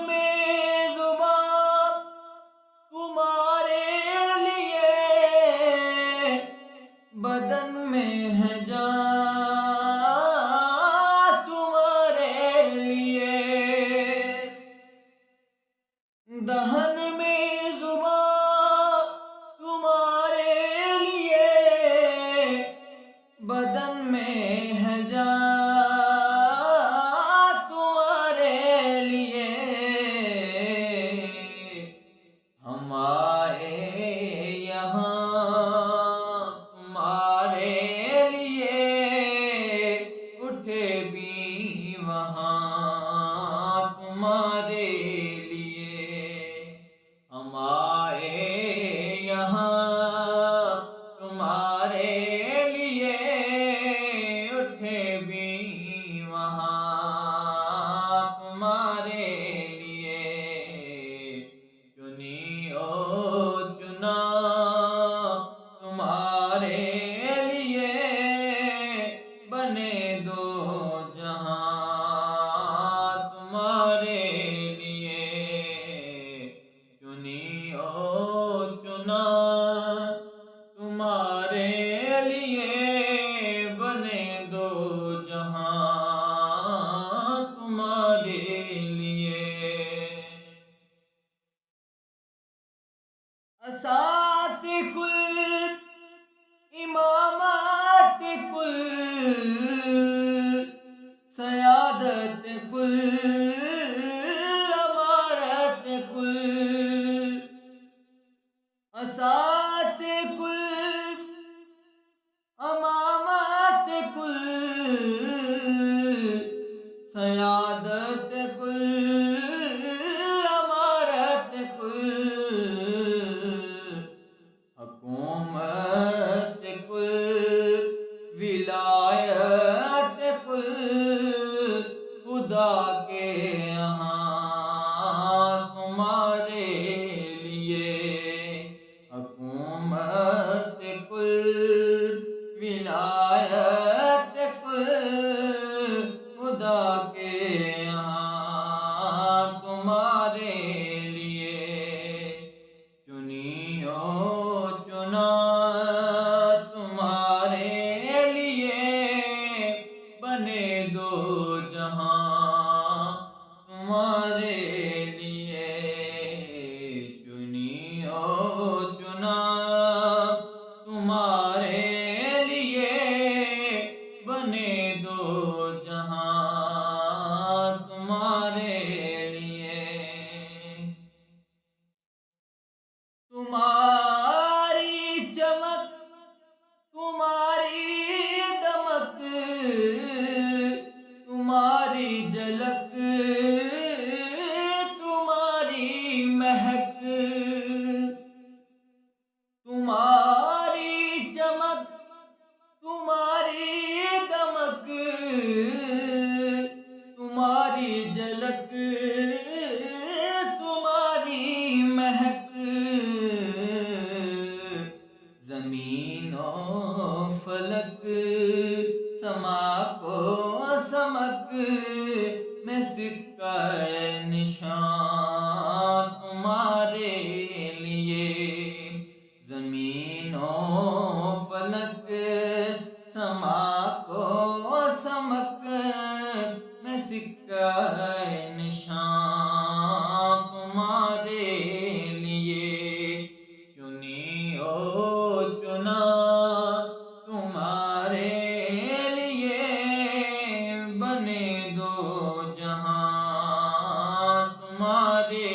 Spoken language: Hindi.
में जुबान तुम्हारे लिए, बदन में है जान तुम्हारे लिए। दहन में जुबान तुम्हारे लिए, बदन में है जान तुम्हारे लिए। हम आए यहाँ तुम्हारे लिए, उठे भी वहाँ तुम्हारे लिए। हम आए यहाँ तुम्हारे लिए, उठे भी वहाँ तुम्हारे लिए। चुनी ओ चुना तुम्हारे लिए, बने दो जहां तुम्हारे लिए। चुनी ओ चुना तुम्हारे लिए, बने दो जहां तुम्हारे लिए। असात कुल इमामत कुल, सयादत कुल अमारत कुल। असात कुल अमामत कुल, सयादत कुल अमारत कुल। हुकूमत कुल विलायत कुल, खुदा के यहाँ तुम्हारे लिए। हुकूमत कुल विलायत कुल, खुदा के यहाँ तुम्हारे लिए। चुनी ओ चुना तुम्हारे लिए, बने दो जहां तुम्हारे लिए। चुनी ओ चुना तुम्हारे लिए, बने दो जहां तुम्हारे लिए। तुम्हारी चमक तुम्हारी दमक, तुम्हारी झलक तुम्हारी महक। तुम्हारी चमक तुम्हारी दमक, तुम्हारी झलक तुम्हारी महक। ज़मीन और फलक समा को समक, में सिक्का निशान तुम्हारे लिए। ज़मीन और फलक समा को समक, में सिक्का निशान तुम्हारे लिए। चुनी ओ चुना तुम्हारे लिए, बने दो जहां तुम्हारे